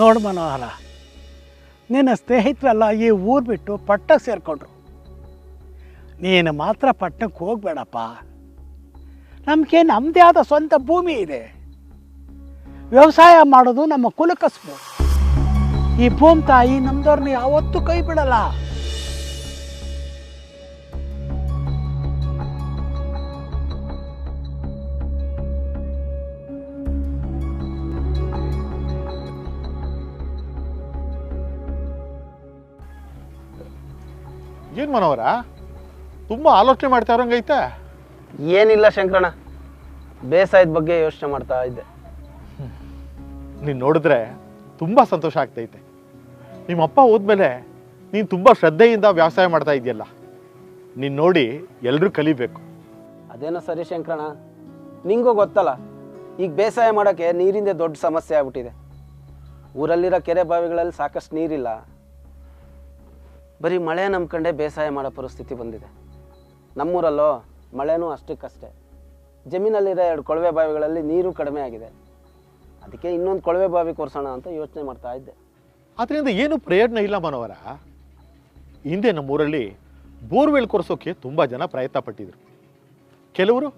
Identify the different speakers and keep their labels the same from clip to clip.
Speaker 1: ನೋಡು ಮನೋಹರ, ನಿನ್ನ ಸ್ನೇಹಿತರೆಲ್ಲ ಈ ಊರು ಬಿಟ್ಟು ಪಟ್ಟಕ್ಕೆ ಸೇರಿಕೊಂಡ್ರು. ನೀನು ಮಾತ್ರ ಪಟ್ಟಣಕ್ಕೆ ಹೋಗಬೇಡಪ್ಪ. ನಮಗೆ ನಮ್ಮದೇ ಆದ ಸ್ವಂತ ಭೂಮಿ ಇದೆ. ವ್ಯವಸಾಯ ಮಾಡೋದು ನಮ್ಮ ಕುಲಕಸಬು. ಈ ಭೂಮಿ ತಾಯಿ ನಮ್ದವ್ರನ್ನ ಯಾವತ್ತೂ ಕೈ ಬಿಡಲ್ಲ.
Speaker 2: ಏನು ಮನೋಹರ, ತುಂಬ ಆಲೋಚನೆ ಮಾಡ್ತಾ ಇರೋಂಗೈತೆ?
Speaker 3: ಏನಿಲ್ಲ ಶಂಕರಣ್ಣ, ಬೇಸಾಯದ ಬಗ್ಗೆ ಯೋಚನೆ ಮಾಡ್ತಾ ಇದ್ದೆ.
Speaker 2: ನೀನು ನೋಡಿದ್ರೆ ತುಂಬ ಸಂತೋಷ ಆಗ್ತೈತೆ. ನಿಮ್ಮಪ್ಪ ಹೋದ್ಮೇಲೆ ನೀನು ತುಂಬ ಶ್ರದ್ಧೆಯಿಂದ ವ್ಯವಸಾಯ ಮಾಡ್ತಾ ಇದೆಯಲ್ಲ, ನೀನು ನೋಡಿ ಎಲ್ಲರೂ ಕಲಿಬೇಕು.
Speaker 3: ಅದೇನೋ ಸರಿ ಶಂಕರಣ್ಣ, ನಿಂಗೂ ಗೊತ್ತಲ್ಲ, ಈಗ ಬೇಸಾಯ ಮಾಡೋಕ್ಕೆ ನೀರಿಂದ ದೊಡ್ಡ ಸಮಸ್ಯೆ ಆಗ್ಬಿಟ್ಟಿದೆ. ಊರಲ್ಲಿರೋ ಕೆರೆ ಬಾವಿಗಳಲ್ಲಿ ಸಾಕಷ್ಟು ನೀರಿಲ್ಲ. ಬರೀ ಮಳೆ ನಂಬ್ಕೊಂಡೇ ಬೇಸಾಯ ಮಾಡೋ ಪರಿಸ್ಥಿತಿ ಬಂದಿದೆ. ನಮ್ಮೂರಲ್ಲೋ ಮಳೆನೂ ಅಷ್ಟಕ್ಕಷ್ಟೇ. ಜಮೀನಲ್ಲಿರೋ 2 ಕೊಳವೆ ಬಾವಿಗಳಲ್ಲಿ ನೀರು ಕಡಿಮೆ ಆಗಿದೆ. ಅದಕ್ಕೆ ಇನ್ನೊಂದು ಕೊಳವೆ ಬಾವಿ ಕೊರ್ಸೋಣ ಅಂತ ಯೋಚನೆ ಮಾಡ್ತಾ ಇದ್ದೆ.
Speaker 2: ಅದರಿಂದ ಏನು ಪ್ರಯೋಜನ ಇಲ್ಲ ಮನೋಹರ. ಹಿಂದೆ ನಮ್ಮೂರಲ್ಲಿ ಬೋರ್ವೆಲ್ ಕೊರೆಸೋಕ್ಕೆ ತುಂಬ ಜನ ಪ್ರಯತ್ನ ಪಟ್ಟಿದ್ರು. ಕೆಲವರು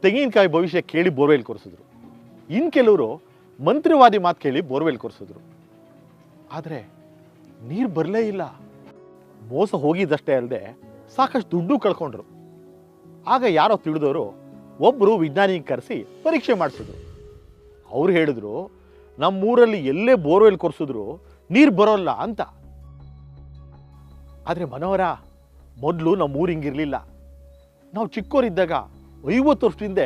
Speaker 2: ತೆಂಗಿನಕಾಯಿ ಭವಿಷ್ಯ ಕೇಳಿ ಬೋರ್ವೆಲ್ ಕೊರೆಸಿದ್ರು. ಇನ್ನು ಕೆಲವರು ಮಂತ್ರಿವಾದಿ ಮಾತು ಕೇಳಿ ಬೋರ್ವೆಲ್ ಕೊರೆಸಿದ್ರು. ಆದರೆ ನೀರು ಬರಲೇ ಇಲ್ಲ. ಮೋಸ ಹೋಗಿದ್ದಷ್ಟೇ ಅಲ್ಲದೆ ಸಾಕಷ್ಟು ದುಡ್ಡು ಕಳ್ಕೊಂಡ್ರು. ಆಗ ಯಾರೋ ತಿಳಿದವರು ಒಬ್ಬರು ವಿಜ್ಞಾನಿಗೆ ಕರೆಸಿ ಪರೀಕ್ಷೆ ಮಾಡಿಸಿದ್ರು. ಅವ್ರು ಹೇಳಿದ್ರು, ನಮ್ಮೂರಲ್ಲಿ ಎಲ್ಲೇ ಬೋರ್ವೆಲ್ ಕೊರೆಸಿದ್ರು ನೀರು ಬರೋಲ್ಲ ಅಂತ. ಆದರೆ ಮನೋಹರ, ಮೊದಲು ನಮ್ಮೂರು ಹಿಂಗಿರಲಿಲ್ಲ. ನಾವು ಚಿಕ್ಕವರಿದ್ದಾಗ 50 ವರ್ಷದಿಂದ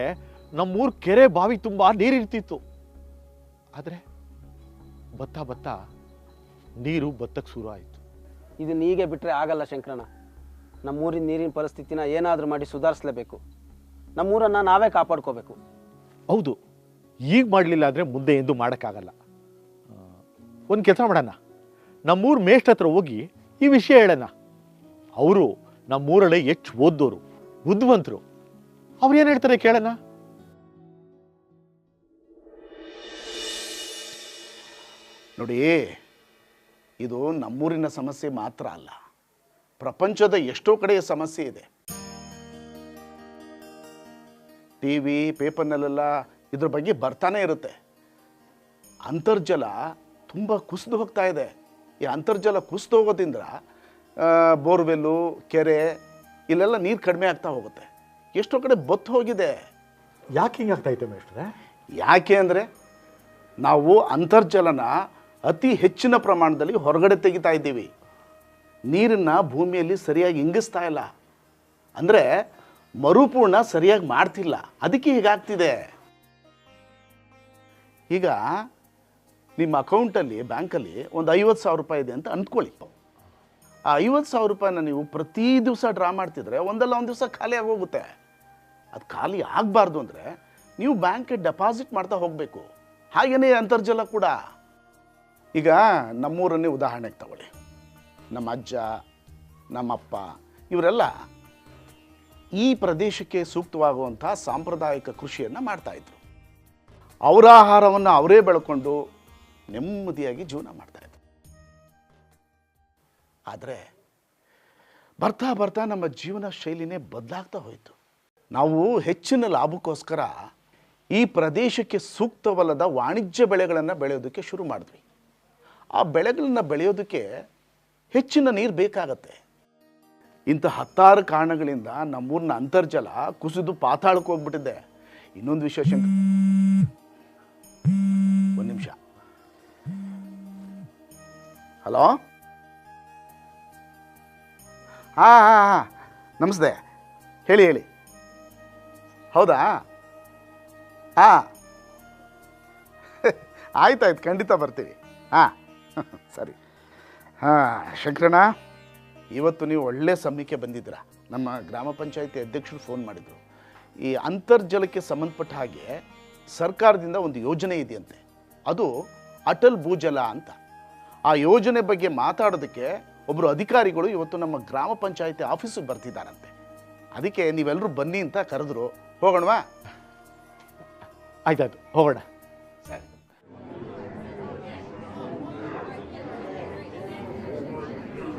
Speaker 2: ನಮ್ಮೂರು ಕೆರೆ ಬಾವಿ ತುಂಬ ನೀರಿರ್ತಿತ್ತು. ಆದರೆ ಬತ್ತಾ ಬತ್ತಾ ನೀರು ಬತ್ತಕ್ಕೆ ಶುರು ಆಯಿತು.
Speaker 3: ಇದನ್ನ ಹೀಗೆ ಬಿಟ್ಟರೆ ಆಗಲ್ಲ ಶಂಕರಣ್ಣ. ನಮ್ಮೂರಿನ ನೀರಿನ ಪರಿಸ್ಥಿತಿನ ಏನಾದರೂ ಮಾಡಿ ಸುಧಾರಿಸಲೇಬೇಕು. ನಮ್ಮೂರನ್ನು ನಾವೇ ಕಾಪಾಡ್ಕೋಬೇಕು.
Speaker 2: ಹೌದು, ಈಗ ಮಾಡಲಿಲ್ಲ ಅಂದರೆ ಮುಂದೆ ಎಂದು ಮಾಡೋಕ್ಕಾಗಲ್ಲ. ಒಂದು ಕೆಲಸ ಮಾಡೋಣ, ನಮ್ಮೂರು ಮೇಷ್ಟ್ರ ಹತ್ರ ಹೋಗಿ ಈ ವಿಷಯ ಹೇಳೋಣ. ಅವರು ನಮ್ಮೂರಲ್ಲೇ ಹೆಚ್ಚು ಓದ್ದೋರು, ಬುದ್ಧಿವಂತರು. ಅವ್ರು ಏನು ಹೇಳ್ತಾರೆ ಕೇಳೋಣ.
Speaker 4: ನೋಡಿ, ಇದು ನಮ್ಮೂರಿನ ಸಮಸ್ಯೆ ಮಾತ್ರ ಅಲ್ಲ, ಪ್ರಪಂಚದ ಎಷ್ಟೋ ಕಡೆಯ ಸಮಸ್ಯೆ ಇದೆ. ಟಿವಿ ಪೇಪರ್ನಲ್ಲೆಲ್ಲ ಇದ್ರ ಬಗ್ಗೆ ಬರ್ತಾನೆ ಇರುತ್ತೆ. ಅಂತರ್ಜಲ ತುಂಬ ಕುಸಿದು ಹೋಗ್ತಾ ಇದೆ. ಈ ಅಂತರ್ಜಲ ಕುಸಿದು ಹೋಗೋದ್ರಿಂದ ಬೋರ್ವೆಲ್ಲು, ಕೆರೆ ಇಲ್ಲೆಲ್ಲ ನೀರು ಕಡಿಮೆ ಆಗ್ತಾ ಹೋಗುತ್ತೆ. ಎಷ್ಟೋ ಕಡೆ ಬತ್ತು ಹೋಗಿದೆ.
Speaker 2: ಯಾಕೆ ಹಿಂಗಾಗ್ತೈತೆ ಮೇಷ್ಟ್ರೆ?
Speaker 4: ಯಾಕೆ ಅಂದರೆ ನಾವು ಅಂತರ್ಜಲನ ಅತಿ ಹೆಚ್ಚಿನ ಪ್ರಮಾಣದಲ್ಲಿ ಹೊರಗಡೆ ತೆಗಿತಾ ಇದ್ದೀವಿ. ನೀರನ್ನು ಭೂಮಿಯಲ್ಲಿ ಸರಿಯಾಗಿ ಇಂಗಿಸ್ತಾ ಇಲ್ಲ. ಅಂದರೆ ಮರುಪೂರ್ಣ ಸರಿಯಾಗಿ ಮಾಡ್ತಿಲ್ಲ. ಅದಕ್ಕೆ ಹೀಗಾಗ್ತಿದೆ. ಈಗ ನಿಮ್ಮ ಅಕೌಂಟಲ್ಲಿ ಬ್ಯಾಂಕಲ್ಲಿ ಒಂದು 50,000 ರೂಪಾಯಿ ಇದೆ ಅಂತ ಅಂದ್ಕೊಳ್ಳಿ. ಆ 50,000 ರೂಪಾಯಿನ ನೀವು ಪ್ರತಿ ದಿವಸ ಡ್ರಾ ಮಾಡ್ತಿದ್ರೆ ಒಂದಲ್ಲ ಒಂದು ದಿವಸ ಖಾಲಿ ಆಗೋಗುತ್ತೆ. ಅದು ಖಾಲಿ ಆಗಬಾರ್ದು ಅಂದರೆ ನೀವು ಬ್ಯಾಂಕ್ಗೆ ಡೆಪಾಸಿಟ್ ಮಾಡ್ತಾ ಹೋಗಬೇಕು. ಹಾಗೆಯೇ ಅಂತರ್ಜಲ ಕೂಡ. ಈಗ ನಮ್ಮೂರನ್ನೇ ಉದಾಹರಣೆಗೆ ತಗೊಳ್ಳಿ. ನಮ್ಮ ಅಜ್ಜ, ನಮ್ಮಪ್ಪ ಇವರೆಲ್ಲ ಈ ಪ್ರದೇಶಕ್ಕೆ ಸೂಕ್ತವಾಗುವಂಥ ಸಾಂಪ್ರದಾಯಿಕ ಕೃಷಿಯನ್ನು ಮಾಡ್ತಾಯಿದ್ರು. ಅವರ ಆಹಾರವನ್ನು ಅವರೇ ಬೆಳ್ಕೊಂಡು ನೆಮ್ಮದಿಯಾಗಿ ಜೀವನ ಮಾಡ್ತಾಯಿದ್ರು. ಆದರೆ ಬರ್ತಾ ಬರ್ತಾ ನಮ್ಮ ಜೀವನ ಶೈಲಿನೇ ಬದಲಾಗ್ತಾ ಹೋಯಿತು. ನಾವು ಹೆಚ್ಚಿನ ಲಾಭಕ್ಕೋಸ್ಕರ ಈ ಪ್ರದೇಶಕ್ಕೆ ಸೂಕ್ತವಲ್ಲದ ವಾಣಿಜ್ಯ ಬೆಳೆಗಳನ್ನು ಬೆಳೆಯೋದಕ್ಕೆ ಶುರು ಮಾಡಿದ್ವಿ. ಆ ಬೆಳೆಗಳನ್ನು ಬೆಳೆಯೋದಕ್ಕೆ ಹೆಚ್ಚಿನ ನೀರು ಬೇಕಾಗತ್ತೆ. ಇಂಥ 10 ಕಾರಣಗಳಿಂದ ನಮ್ಮೂರಿನ ಅಂತರ್ಜಲ ಕುಸಿದು ಪಾತಾಳಕ್ಕೆ ಹೋಗ್ಬಿಟ್ಟಿದೆ. ಇನ್ನೊಂದು ವಿಷಯ ಒಂದು ನಿಮಿಷ. ಹಲೋ, ಹಾಂ ನಮಸ್ತೆ, ಹೇಳಿ ಹೇಳಿ. ಹೌದಾ? ಹಾಂ ಆಯ್ತಾಯ್ತು, ಖಂಡಿತ ಬರ್ತೀವಿ. ಹಾಂ ಸರಿ. ಹಾಂ ಶಂಕರಣ್ಣ, ಇವತ್ತು ನೀವು ಒಳ್ಳೆ ಸಮಯಕ್ಕೆ ಬಂದಿದ್ದೀರಾ. ನಮ್ಮ ಗ್ರಾಮ ಪಂಚಾಯತಿ ಅಧ್ಯಕ್ಷರು ಫೋನ್ ಮಾಡಿದರು. ಈ ಅಂತರ್ಜಲಕ್ಕೆ ಸಂಬಂಧಪಟ್ಟ ಹಾಗೆ ಸರ್ಕಾರದಿಂದ ಒಂದು ಯೋಜನೆ ಇದೆಯಂತೆ. ಅದು ಅಟಲ್ ಭೂಜಲ ಅಂತ. ಆ ಯೋಜನೆ ಬಗ್ಗೆ ಮಾತಾಡೋದಕ್ಕೆ ಒಬ್ಬರು ಅಧಿಕಾರಿಗಳು ಇವತ್ತು ನಮ್ಮ ಗ್ರಾಮ ಪಂಚಾಯತಿ ಆಫೀಸಿಗೆ ಬರ್ತಿದ್ದಾರಂತೆ. ಅದಕ್ಕೆ ನೀವೆಲ್ಲರೂ ಬನ್ನಿ ಅಂತ ಕರೆದ್ರು. ಹೋಗೋಣವಾ?
Speaker 2: ಆಯ್ತಾಯ್ತು, ಹೋಗೋಣ.
Speaker 4: ಸರಿ.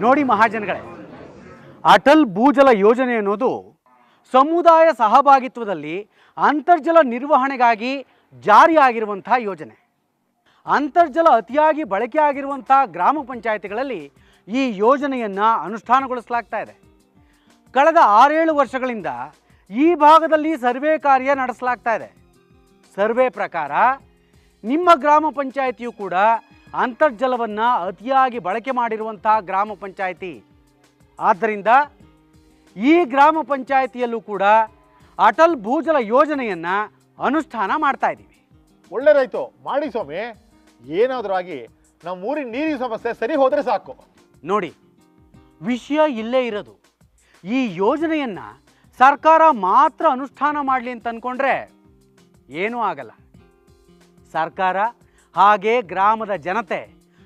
Speaker 5: ನೋಡಿ ಮಹಾಜನಗಳೇ, ಅಟಲ್ ಭೂಜಲ ಯೋಜನೆ ಅನ್ನೋದು ಸಮುದಾಯ ಸಹಭಾಗಿತ್ವದಲ್ಲಿ ಅಂತರ್ಜಲ ನಿರ್ವಹಣೆಗಾಗಿ ಜಾರಿಯಾಗಿರುವಂಥ ಯೋಜನೆ. ಅಂತರ್ಜಲ ಅತಿಯಾಗಿ ಬಳಕೆ ಆಗಿರುವಂಥ ಗ್ರಾಮ ಪಂಚಾಯಿತಿಗಳಲ್ಲಿ ಈ ಯೋಜನೆಯನ್ನು ಅನುಷ್ಠಾನಗೊಳಿಸಲಾಗ್ತಾ ಇದೆ. ಕಳೆದ 6-7 ವರ್ಷಗಳಿಂದ ಈ ಭಾಗದಲ್ಲಿ ಸರ್ವೆ ಕಾರ್ಯ ನಡೆಸಲಾಗ್ತಾ ಇದೆ. ಸರ್ವೆ ಪ್ರಕಾರ ನಿಮ್ಮ ಗ್ರಾಮ ಪಂಚಾಯಿತಿಯು ಕೂಡ ಅಂತರ್ಜಲವನ್ನು ಅತಿಯಾಗಿ ಬಳಕೆ ಮಾಡಿರುವಂಥ ಗ್ರಾಮ ಪಂಚಾಯಿತಿ. ಆದ್ದರಿಂದ ಈ ಗ್ರಾಮ ಪಂಚಾಯಿತಿಯಲ್ಲೂ ಕೂಡ ಅಟಲ್ ಭೂಜಲ ಯೋಜನೆಯನ್ನು ಅನುಷ್ಠಾನ ಮಾಡ್ತಾ ಇದ್ದೀವಿ.
Speaker 2: ಒಳ್ಳೇದಾಯ್ತು, ಮಾಡಿ ಸ್ವಾಮಿ. ಏನಾದರೂ ಆಗಿ ನಮ್ಮ ಊರಿನ ನೀರಿನ ಸಮಸ್ಯೆ ಸರಿ ಹೋದರೆ ಸಾಕು.
Speaker 5: ನೋಡಿ, ವಿಷಯ ಇಲ್ಲೇ ಇರೋದು. ಈ ಯೋಜನೆಯನ್ನು ಸರ್ಕಾರ ಮಾತ್ರ ಅನುಷ್ಠಾನ ಮಾಡಲಿ ಅಂತ ಅಂದ್ಕೊಂಡ್ರೆ ಏನೂ ಆಗಲ್ಲ. ಸರ್ಕಾರ ಹಾಗೆ ಗ್ರಾಮದ ಜನತೆ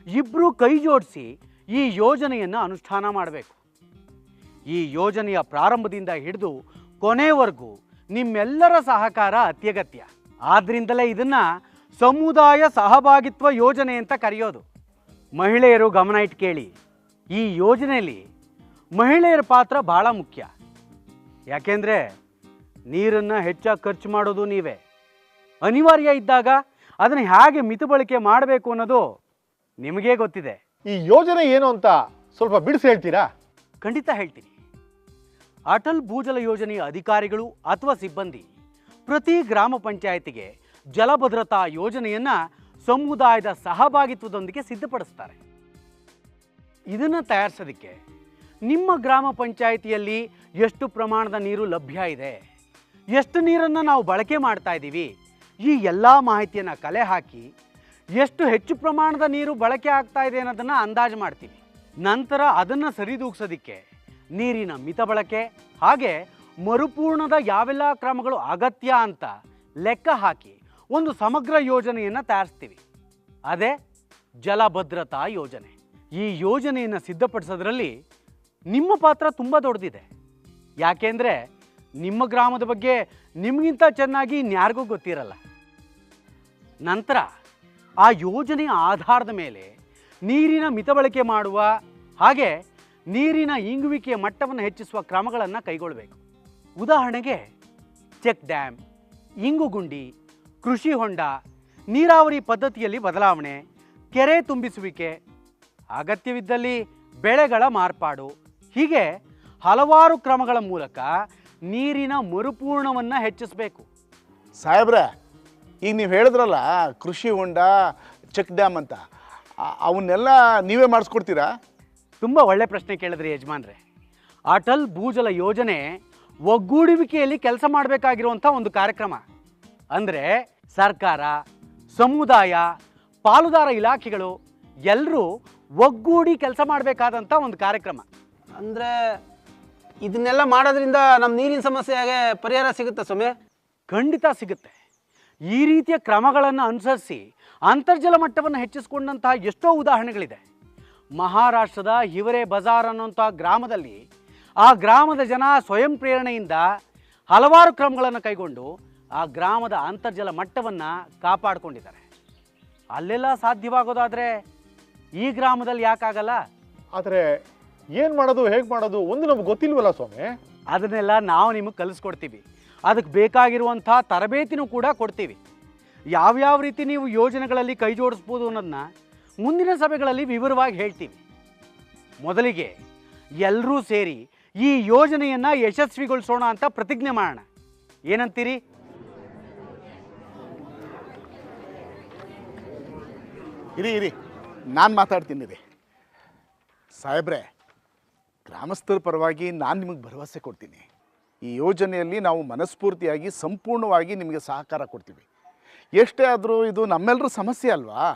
Speaker 5: ಇಬ್ಬರೂ ಕೈ ಜೋಡಿಸಿ ಈ ಯೋಜನೆಯನ್ನು ಅನುಷ್ಠಾನ ಮಾಡಬೇಕು. ಈ ಯೋಜನೆಯ ಪ್ರಾರಂಭದಿಂದ ಹಿಡಿದು ಕೊನೆವರೆಗೂ ನಿಮ್ಮೆಲ್ಲರ ಸಹಕಾರ ಅತ್ಯಗತ್ಯ. ಆದ್ದರಿಂದಲೇ ಇದನ್ನು ಸಮುದಾಯ ಸಹಭಾಗಿತ್ವ ಯೋಜನೆ ಅಂತ ಕರೆಯೋದು. ಮಹಿಳೆಯರು ಗಮನ ಇಟ್ಟು ಕೇಳಿ, ಈ ಯೋಜನೆಯಲ್ಲಿ ಮಹಿಳೆಯರ ಪಾತ್ರ ಭಾಳ ಮುಖ್ಯ. ಯಾಕೆಂದರೆ ನೀರನ್ನು ಹೆಚ್ಚಾಗಿ ಖರ್ಚು ಮಾಡೋದು ನೀವೇ. ಅನಿವಾರ್ಯ ಇದ್ದಾಗ ಅದನ್ನು ಹೇಗೆ ಮಿತಬಳಕೆ ಮಾಡಬೇಕು ಅನ್ನೋದು ನಿಮಗೇ ಗೊತ್ತಿದೆ.
Speaker 2: ಈ ಯೋಜನೆ ಏನು ಅಂತ ಸ್ವಲ್ಪ ಬಿಡಿಸಿ ಹೇಳ್ತೀರಾ?
Speaker 5: ಖಂಡಿತ ಹೇಳ್ತೀನಿ. ಅಟಲ್ ಭೂಜಲ ಯೋಜನೆಯ ಅಧಿಕಾರಿಗಳು ಅಥವಾ ಸಿಬ್ಬಂದಿ ಪ್ರತಿ ಗ್ರಾಮ ಪಂಚಾಯಿತಿಗೆ ಜಲಭದ್ರತಾ ಯೋಜನೆಯನ್ನು ಸಮುದಾಯದ ಸಹಭಾಗಿತ್ವದೊಂದಿಗೆ ಸಿದ್ಧಪಡಿಸ್ತಾರೆ. ಇದನ್ನು ತಯಾರಿಸೋದಕ್ಕೆ ನಿಮ್ಮ ಗ್ರಾಮ ಪಂಚಾಯಿತಿಯಲ್ಲಿ ಎಷ್ಟು ಪ್ರಮಾಣದ ನೀರು ಲಭ್ಯ ಇದೆ, ಎಷ್ಟು ನೀರನ್ನು ನಾವು ಬಳಕೆ ಮಾಡ್ತಾ ಇದ್ದೀವಿ, ಈ ಎಲ್ಲ ಮಾಹಿತಿಯನ್ನು ಕಲೆ ಹಾಕಿ ಎಷ್ಟು ಹೆಚ್ಚು ಪ್ರಮಾಣದ ನೀರು ಬಳಕೆ ಆಗ್ತಾ ಇದೆ ಅನ್ನೋದನ್ನು ಅಂದಾಜು ಮಾಡ್ತೀವಿ. ನಂತರ ಅದನ್ನು ಸರಿದೂಗಿಸೋದಕ್ಕೆ ನೀರಿನ ಮಿತ ಬಳಕೆ ಹಾಗೆ ಮರುಪೂರ್ಣದ ಯಾವೆಲ್ಲ ಕ್ರಮಗಳು ಅಗತ್ಯ ಅಂತ ಲೆಕ್ಕ ಹಾಕಿ ಒಂದು ಸಮಗ್ರ ಯೋಜನೆಯನ್ನು ತಯಾರಿಸ್ತೀವಿ. ಅದೇ ಜಲಭದ್ರತಾ ಯೋಜನೆ. ಈ ಯೋಜನೆಯನ್ನು ಸಿದ್ಧಪಡಿಸೋದ್ರಲ್ಲಿ ನಿಮ್ಮ ಪಾತ್ರ ತುಂಬ ದೊಡ್ಡದಿದೆ. ಯಾಕೆಂದರೆ ನಿಮ್ಮ ಗ್ರಾಮದ ಬಗ್ಗೆ ನಿಮಗಿಂತ ಚೆನ್ನಾಗಿ ಇನ್ಯಾರಿಗೂ ಗೊತ್ತಿರಲ್ಲ. ನಂತರ ಆ ಯೋಜನೆಯ ಆಧಾರದ ಮೇಲೆ ನೀರಿನ ಮಿತ ಬಳಕೆ ಮಾಡುವ ಹಾಗೆ ನೀರಿನ ಇಂಗುವಿಕೆಯ ಮಟ್ಟವನ್ನು ಹೆಚ್ಚಿಸುವ ಕ್ರಮಗಳನ್ನು ಕೈಗೊಳ್ಳಬೇಕು. ಉದಾಹರಣೆಗೆ ಚೆಕ್ ಡ್ಯಾಮ್, ಇಂಗುಗುಂಡಿ, ಕೃಷಿ ಹೊಂಡ, ನೀರಾವರಿ ಪದ್ಧತಿಯಲ್ಲಿ ಬದಲಾವಣೆ, ಕೆರೆ ತುಂಬಿಸುವಿಕೆ, ಅಗತ್ಯವಿದ್ದಲ್ಲಿ ಬೆಳೆಗಳ ಮಾರ್ಪಾಡು, ಹೀಗೆ ಹಲವಾರು ಕ್ರಮಗಳ ಮೂಲಕ ನೀರಿನ ಮರುಪೂರ್ಣವನ್ನು ಹೆಚ್ಚಿಸಬೇಕು.
Speaker 4: ಸಾಹೇಬ್ರೆ, ಈಗ ನೀವು ಹೇಳಿದ್ರಲ್ಲ ಕೃಷಿ ಹೊಂಡ, ಚೆಕ್ ಡ್ಯಾಮ್ ಅಂತ, ಅವನ್ನೆಲ್ಲ ನೀವೇ ಮಾಡಿಸ್ಕೊಡ್ತೀರಾ?
Speaker 5: ತುಂಬ ಒಳ್ಳೆ ಪ್ರಶ್ನೆ ಕೇಳಿದ್ರಿ ಯಜಮಾನ್ರೆ. ಅಟಲ್ ಭೂಜಲ ಯೋಜನೆ ಒಗ್ಗೂಡುವಿಕೆಯಲ್ಲಿ ಕೆಲಸ ಮಾಡಬೇಕಾಗಿರುವಂಥ ಒಂದು ಕಾರ್ಯಕ್ರಮ. ಅಂದರೆ ಸರ್ಕಾರ, ಸಮುದಾಯ, ಪಾಲುದಾರ ಇಲಾಖೆಗಳು ಎಲ್ಲರೂ ಒಗ್ಗೂಡಿ ಕೆಲಸ ಮಾಡಬೇಕಾದಂಥ ಒಂದು ಕಾರ್ಯಕ್ರಮ.
Speaker 3: ಅಂದರೆ ಇದನ್ನೆಲ್ಲ ಮಾಡೋದ್ರಿಂದ ನಮ್ಮ ನೀರಿನ ಸಮಸ್ಯೆಗೆ ಪರಿಹಾರ ಸಿಗುತ್ತೆ ಸ್ವಾಮಿ?
Speaker 5: ಖಂಡಿತ ಸಿಗುತ್ತೆ. ಈ ರೀತಿಯ ಕ್ರಮಗಳನ್ನು ಅನುಸರಿಸಿ ಅಂತರ್ಜಲ ಮಟ್ಟವನ್ನು ಹೆಚ್ಚಿಸಿಕೊಂಡಂತಹ ಎಷ್ಟೋ ಉದಾಹರಣೆಗಳಿದೆ. ಮಹಾರಾಷ್ಟ್ರದ ಹಿವರೆ ಬಜಾರ್ ಅನ್ನುವಂಥ ಗ್ರಾಮದಲ್ಲಿ ಆ ಗ್ರಾಮದ ಜನ ಸ್ವಯಂ ಪ್ರೇರಣೆಯಿಂದ ಹಲವಾರು ಕ್ರಮಗಳನ್ನು ಕೈಗೊಂಡು ಆ ಗ್ರಾಮದ ಅಂತರ್ಜಲ ಮಟ್ಟವನ್ನು ಕಾಪಾಡಿಕೊಂಡಿದ್ದಾರೆ. ಅಲ್ಲೆಲ್ಲ ಸಾಧ್ಯವಾಗೋದಾದರೆ ಈ ಗ್ರಾಮದಲ್ಲಿ ಯಾಕಾಗಲ್ಲ?
Speaker 2: ಆದರೆ ಏನು ಮಾಡೋದು, ಹೇಗೆ ಮಾಡೋದು ಒಂದು ನಮ್ಗೆ ಗೊತ್ತಿಲ್ವಲ್ಲ ಸ್ವಾಮಿ.
Speaker 5: ಅದನ್ನೆಲ್ಲ ನಾವು ನಿಮಗೆ ಕಲಿಸ್ಕೊಡ್ತೀವಿ. ಅದಕ್ಕೆ ಬೇಕಾಗಿರುವಂಥ ತರಬೇತಿನೂ ಕೂಡ ಕೊಡ್ತೀವಿ. ಯಾವ್ಯಾವ ರೀತಿ ನೀವು ಯೋಜನೆಗಳಲ್ಲಿ ಕೈ ಜೋಡಿಸ್ಬೋದು ಅನ್ನೋದನ್ನ ಮುಂದಿನ ಸಭೆಗಳಲ್ಲಿ ವಿವರವಾಗಿ ಹೇಳ್ತೀವಿ. ಮೊದಲಿಗೆ ಎಲ್ಲರೂ ಸೇರಿ ಈ ಯೋಜನೆಯನ್ನು ಯಶಸ್ವಿಗೊಳಿಸೋಣ ಅಂತ ಪ್ರತಿಜ್ಞೆ ಮಾಡೋಣ. ಏನಂತೀರಿ?
Speaker 4: ಇರಿ ನಾನು ಮಾತಾಡ್ತೀನಿ ರೀ ಸಾಹೇಬ್ರೆ. ಗ್ರಾಮಸ್ಥರ ಪರವಾಗಿ ನಾನು ನಿಮಗೆ ಭರವಸೆ ಕೊಡ್ತೀನಿ. ಈ ಯೋಜನೆಯಲ್ಲಿ ನಾವು ಮನಸ್ಫೂರ್ತಿಯಾಗಿ ಸಂಪೂರ್ಣವಾಗಿ ನಿಮಗೆ ಸಹಕಾರ ಕೊಡ್ತೀವಿ. ಎಷ್ಟೇ ಆದರೂ ಇದು ನಮ್ಮೆಲ್ಲರ ಸಮಸ್ಯೆ ಅಲ್ವಾ?